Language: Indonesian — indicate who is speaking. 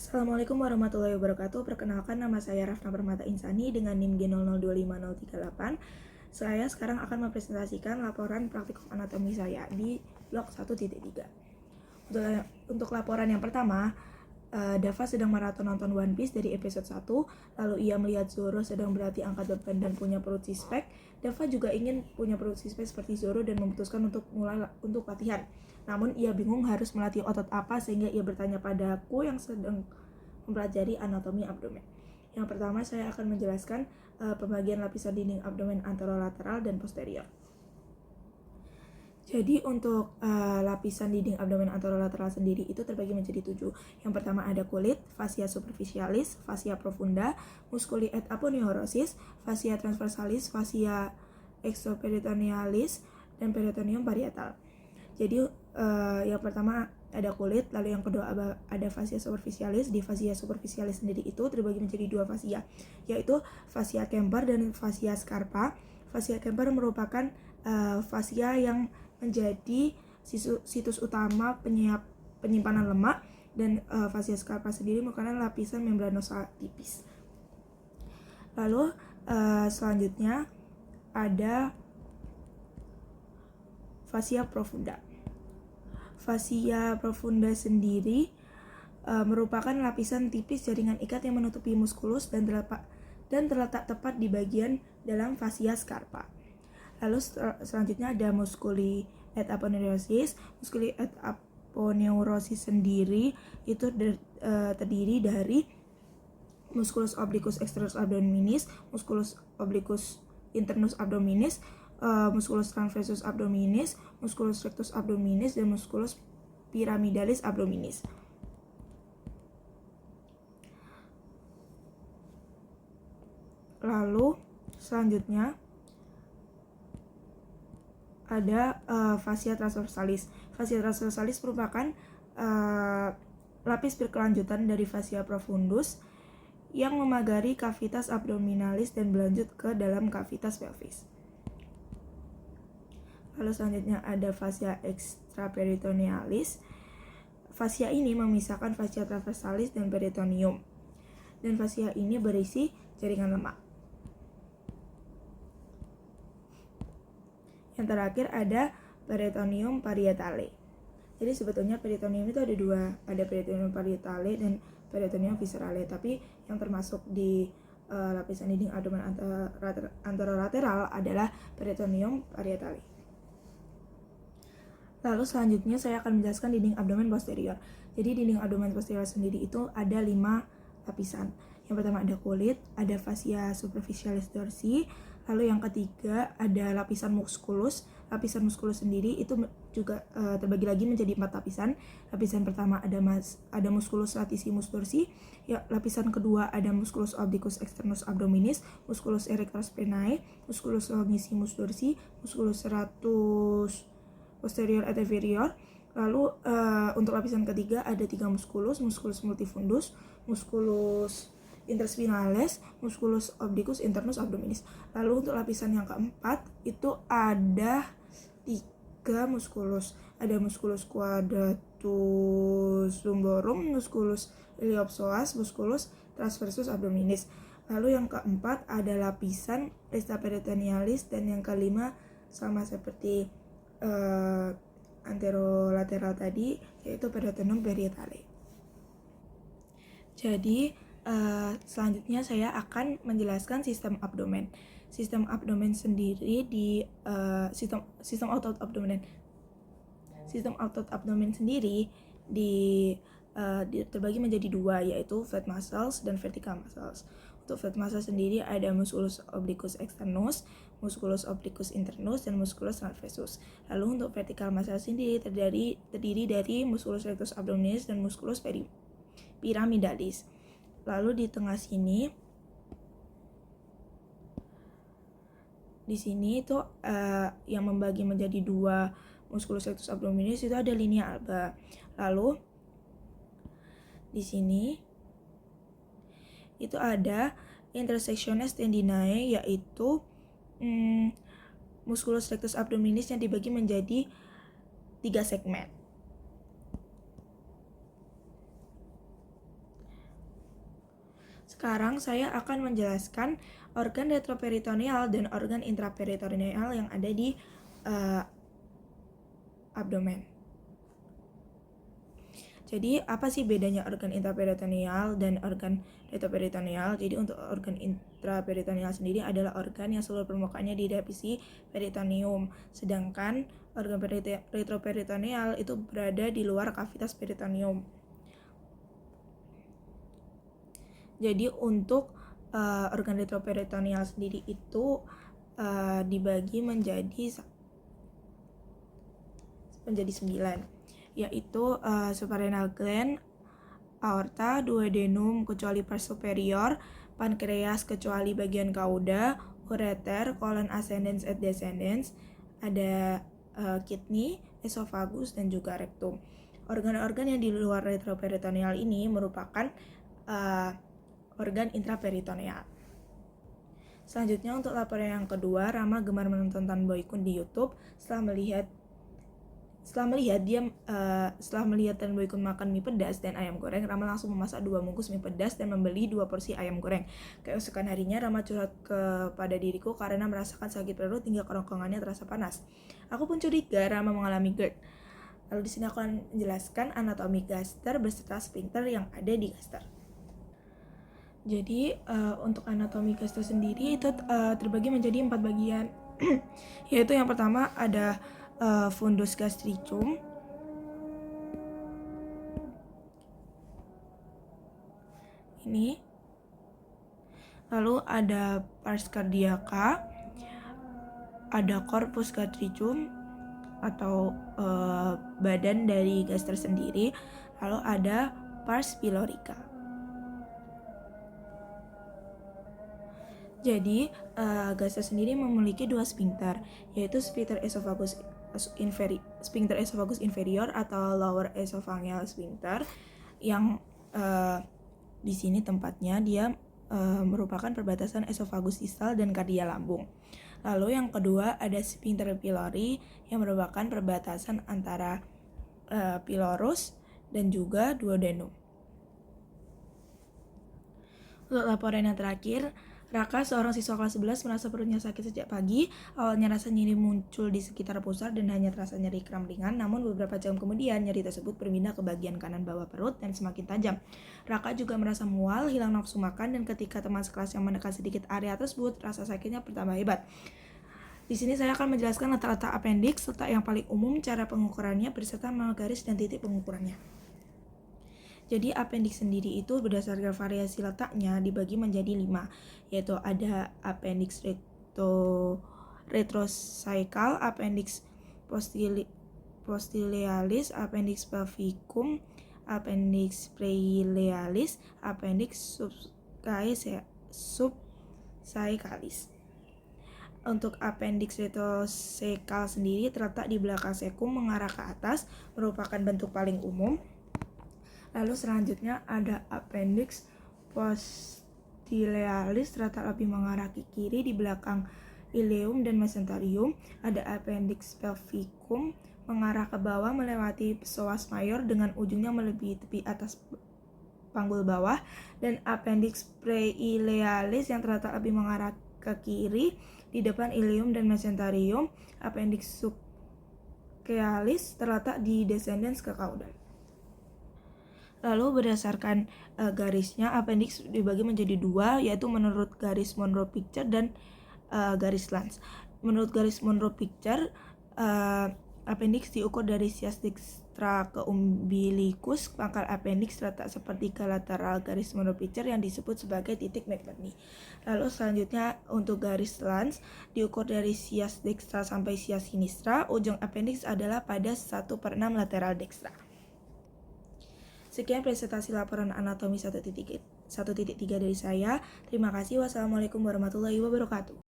Speaker 1: Assalamualaikum warahmatullahi wabarakatuh. Perkenalkan, nama saya Rafna Permata Insani dengan NIM G0025038. Saya sekarang akan mempresentasikan laporan praktikum anatomi saya di blok 1.3. Untuk laporan yang pertama, Dava sedang maraton nonton One Piece dari episode 1. Lalu ia melihat Zoro sedang berlatih angkat beban dan punya perut six-pack. Dava juga ingin punya perut six-pack seperti Zoro dan memutuskan untuk latihan. Namun ia bingung harus melatih otot apa, sehingga ia bertanya padaku yang sedang mempelajari anatomi abdomen. Yang pertama, saya akan menjelaskan pembagian lapisan dinding abdomen anterolateral dan posterior. Jadi untuk lapisan dinding abdomen anterolateral sendiri itu terbagi menjadi 7. Yang pertama ada kulit, fascia superficialis, fascia profunda, musculi et aponeurosis, fascia transversalis, fascia extraperitonealis, dan peritoneum parietal. Jadi yang pertama ada kulit, lalu yang kedua ada fascia superficialis. Di fascia superficialis sendiri itu terbagi menjadi 2 fascia, yaitu fascia Kemper dan fascia Scarpa. Fascia Kemper merupakan fascia yang menjadi situs utama penyimpanan lemak, dan fascia Scarpa sendiri merupakan lapisan membranosa tipis. Lalu selanjutnya ada fascia profunda. Fascia profunda sendiri merupakan lapisan tipis jaringan ikat yang menutupi muskulus dan terletak tepat di bagian dalam fascia Scarpa. Lalu selanjutnya ada musculi et aponeurosis. Musculi et aponeurosis sendiri itu terdiri dari musculus obliquus externus abdominis, musculus obliquus internus abdominis, musculus transversus abdominis, musculus rectus abdominis, dan musculus pyramidalis abdominis. Lalu selanjutnya ada fascia transversalis. Fascia transversalis merupakan lapis berkelanjutan dari fascia profundus yang memagari cavitas abdominalis dan berlanjut ke dalam cavitas pelvis. Lalu selanjutnya ada fascia extraperitonealis. Fascia ini memisahkan fascia transversalis dan peritoneum, dan fascia ini berisi jaringan lemak. Yang terakhir ada peritoneum parietale. Jadi sebetulnya peritoneum itu ada 2, ada peritoneum parietale dan peritoneum viscerale, tapi yang termasuk di lapisan dinding abdomen anterolateral adalah peritoneum parietale. Lalu selanjutnya saya akan menjelaskan dinding abdomen posterior. Jadi dinding abdomen posterior sendiri itu ada 5 lapisan. Yang pertama ada kulit, ada fascia superficialis dorsi. Lalu yang ketiga ada lapisan musculus. Lapisan musculus sendiri itu juga terbagi lagi menjadi 4 lapisan. Lapisan pertama ada musculus latissimus dorsi. Ya, lapisan kedua ada musculus obliquus externus abdominis, musculus erector spinae, musculus longissimus dorsi, musculus serratus posterior et inferior. Lalu untuk lapisan ketiga ada 3 musculus, musculus multifundus, musculus interspinalis, musculus obliquus internus abdominis. Lalu untuk lapisan yang keempat itu ada 3 musculus. Ada musculus quadratus lumborum, musculus iliopsoas, musculus transversus abdominis. Lalu yang keempat ada lapisan resta peritonealis, dan yang kelima sama seperti anterolateral tadi, yaitu peritoneum parietale. Jadi selanjutnya saya akan menjelaskan sistem abdomen. Sistem abdomen sendiri di sistem otot abdomen. Sistem otot abdomen sendiri terbagi menjadi 2, yaitu flat muscles dan vertical muscles. Untuk flat muscles sendiri ada musculus obliquus externus, musculus obliquus internus, dan musculus transversus. Lalu untuk vertical muscles sendiri terdiri dari musculus rectus abdominis dan musculus pyramidalis. Lalu di tengah sini, di sini itu yang membagi menjadi 2 musculus rectus abdominis itu ada linea alba. Lalu di sini itu ada intersectiones tendinae, yaitu musculus rectus abdominis yang dibagi menjadi 3 segmen. Sekarang saya akan menjelaskan organ retroperitoneal dan organ intraperitoneal yang ada di abdomen. Jadi apa sih bedanya organ intraperitoneal dan organ retroperitoneal? Jadi untuk organ intraperitoneal sendiri adalah organ yang seluruh permukaannya dilapisi peritoneum, sedangkan organ retroperitoneal itu berada di luar kavitas peritoneum. Jadi untuk organ retroperitoneal sendiri itu dibagi menjadi 9, yaitu suprarenal gland, aorta, duodenum kecuali pars superior, pankreas kecuali bagian cauda, ureter, colon ascendens et descendens, ada kidney, esophagus, dan juga rektum. Organ-organ yang di luar retroperitoneal ini merupakan organ intraperitoneal. Selanjutnya untuk laporan yang kedua, Rama gemar menonton Tan Boy Kun di YouTube setelah melihat Tan Boy Kun makan mie pedas dan ayam goreng. Rama langsung memasak 2 bungkus mie pedas dan membeli 2 porsi ayam goreng. Keesokan harinya Rama curhat kepada diriku karena merasakan sakit perut hingga kerongkongannya terasa panas. Aku pun curiga Rama mengalami GERD. Lalu di sini aku akan menjelaskan anatomi gaster beserta sphincter yang ada di gaster. Jadi untuk anatomi gaster sendiri itu terbagi menjadi 4 bagian. Yaitu yang pertama ada fundus gastricum, ini, lalu ada pars cardiaca, ada corpus gastricum atau badan dari gaster sendiri, lalu ada pars pylorica. Jadi gaster sendiri memiliki 2 sphincter, yaitu sphincter esophagus inferior atau lower esophageal sphincter yang di sini tempatnya dia merupakan perbatasan esophagus distal dan kardia lambung. Lalu yang kedua ada sphincter pylori yang merupakan perbatasan antara pylorus dan juga duodenum. Untuk laporan yang terakhir, Raka, seorang siswa kelas 11, merasa perutnya sakit sejak pagi. Awalnya rasa nyeri muncul di sekitar pusar dan hanya terasa nyeri kram ringan, namun beberapa jam kemudian nyeri tersebut berpindah ke bagian kanan bawah perut dan semakin tajam. Raka juga merasa mual, hilang nafsu makan, dan ketika teman sekelas yang menekan sedikit area tersebut, rasa sakitnya bertambah hebat. Di sini saya akan menjelaskan letak-letak appendix, letak yang paling umum, cara pengukurannya, beserta nama garis dan titik pengukurannya. Jadi appendix sendiri itu berdasarkan variasi letaknya dibagi menjadi 5, yaitu ada appendix retrosaikal, appendix postilealis, appendix pelvicum, appendix preilealis, appendix subsaikalis. Untuk appendix retrosaikal sendiri terletak di belakang sekum mengarah ke atas, merupakan bentuk paling umum. Lalu selanjutnya ada appendix postilealis terletak lebih mengarah ke kiri di belakang ileum dan mesenterium. Ada appendix pelvicum mengarah ke bawah melewati psoas mayor dengan ujungnya melebihi tepi atas panggul bawah, dan appendix preilealis yang terletak lebih mengarah ke kiri di depan ileum dan mesenterium. Appendix subcaealis terletak di descendens ke caudal. Lalu berdasarkan garisnya, appendix dibagi menjadi 2, yaitu menurut garis Monro Picture dan garis Lange. Menurut garis Monro Picture, appendix diukur dari sias dextra ke umbilicus. Pangkal appendix terletak sepertiga lateral garis Monro Picture yang disebut sebagai titik McBurney. Lalu selanjutnya untuk garis Lange diukur dari sias dextra sampai sias sinistra. Ujung appendix adalah pada 1/6 lateral dextra. Sekian presentasi laporan anatomi 1.3 dari saya. Terima kasih. Wassalamualaikum warahmatullahi wabarakatuh.